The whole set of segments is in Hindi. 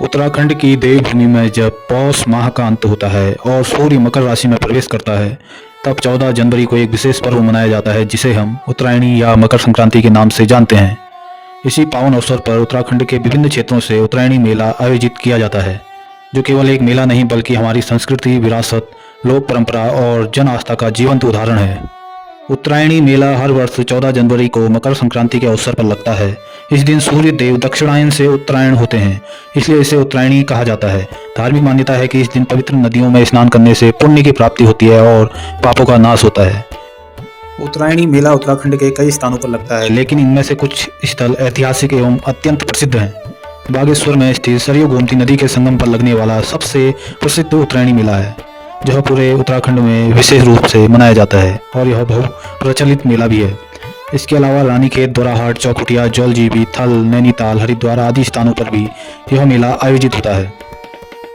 उत्तराखंड की देवभूमि में जब पौष माह का अंत होता है और सूर्य मकर राशि में प्रवेश करता है, तब 14 जनवरी को एक विशेष पर्व मनाया जाता है जिसे हम उत्तरायणी या मकर संक्रांति के नाम से जानते हैं। इसी पावन अवसर पर उत्तराखंड के विभिन्न क्षेत्रों से उत्तरायणी मेला आयोजित किया जाता है, जो केवल एक मेला नहीं बल्कि हमारी संस्कृति, विरासत, लोक परंपरा और जन आस्था का जीवंत उदाहरण है। उत्तरायणी मेला हर वर्ष 14 जनवरी को मकर संक्रांति के अवसर पर लगता है। इस दिन सूर्य देव दक्षिणायन से उत्तरायण होते हैं, इसलिए इसे उत्तरायणी कहा जाता है। धार्मिक मान्यता है कि इस दिन पवित्र नदियों में स्नान करने से पुण्य की प्राप्ति होती है और पापों का नाश होता है। उत्तरायणी मेला उत्तराखंड के कई स्थानों पर लगता है, लेकिन इनमें से कुछ स्थल ऐतिहासिक एवं अत्यंत प्रसिद्ध हैं। बागेश्वर में स्थित सरयू गोमती नदी के संगम पर लगने वाला सबसे प्रसिद्ध उत्तरायणी मेला है, जो पूरे उत्तराखंड में विशेष रूप से मनाया जाता है और यह बहु प्रचलित मेला भी है। इसके अलावा रानीखेत, दोराहाट, चौखुटिया, जौलजीबी, थल, नैनीताल, हरिद्वार आदि स्थानों पर भी यह मेला आयोजित होता है।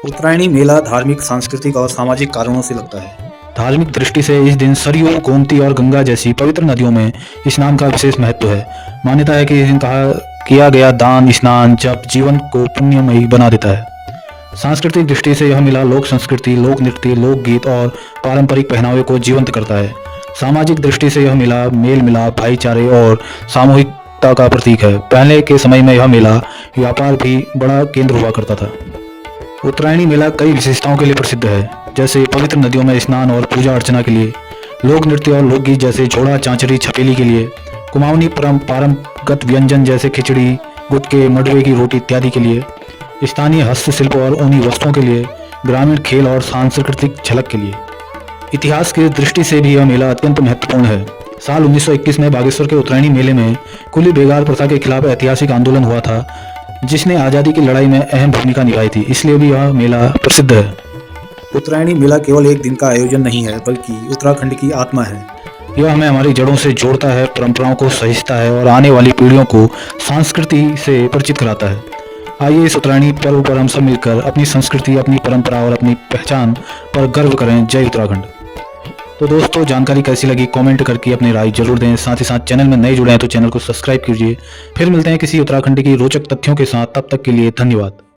उत्तरायणी मेला धार्मिक, सांस्कृतिक और सामाजिक कारणों से लगता है। धार्मिक दृष्टि से इस दिन सरयू, गोमती और गंगा जैसी पवित्र नदियों में स्नान का विशेष महत्व है। मान्यता है कि इस दिन किया गया दान, स्नान, जप जीवन को पुण्यमयी बना देता है। सांस्कृतिक दृष्टि से यह मेला लोक संस्कृति, लोक नृत्य, लोकगीत और पारंपरिक पहनावे को जीवंत करता है। सामाजिक दृष्टि से यह मेला मेल मिलाप, भाईचारे और सामूहिकता का प्रतीक है। पहले के समय में यह मेला व्यापार भी बड़ा केंद्र हुआ करता था। उत्तरायणी मेला कई विशेषताओं के लिए प्रसिद्ध है, जैसे पवित्र नदियों में स्नान और पूजा अर्चना के लिए, लोक नृत्य और लोकगीत जैसे झोड़ा, चांचरी, छपेली के लिए, कुमाऊनी पारंपरिक व्यंजन जैसे खिचड़ी, गुटके, मडवे की रोटी इत्यादि के लिए, स्थानीय हस्तशिल्प और ऊनी वस्त्रों के लिए, ग्रामीण खेल और सांस्कृतिक झलक के लिए। इतिहास की दृष्टि से भी यह मेला अत्यंत महत्वपूर्ण है। साल 1921 में बागेश्वर के उत्तरायणी मेले में कुली बेगार प्रथा के खिलाफ ऐतिहासिक आंदोलन हुआ था, जिसने आज़ादी की लड़ाई में अहम भूमिका निभाई थी, इसलिए भी यह मेला प्रसिद्ध है। उत्तरायणी मेला केवल एक दिन का आयोजन नहीं है, बल्कि उत्तराखंड की आत्मा है। यह हमें हमारी जड़ों से जोड़ता है, परंपराओं को सहेजता है और आने वाली पीढ़ियों को संस्कृति से परिचित कराता है। आइए इस उत्तरायणी पर्व पर हम सब मिलकर अपनी संस्कृति, अपनी परंपरा और अपनी पहचान पर गर्व करें। जय उत्तराखंड। तो दोस्तों, जानकारी कैसी लगी कमेंट करके अपनी राय जरूर दें। साथ ही साथ चैनल में नए जुड़े हैं तो चैनल को सब्सक्राइब कीजिए। फिर मिलते हैं किसी उत्तराखंड की रोचक तथ्यों के साथ, तब तक के लिए धन्यवाद।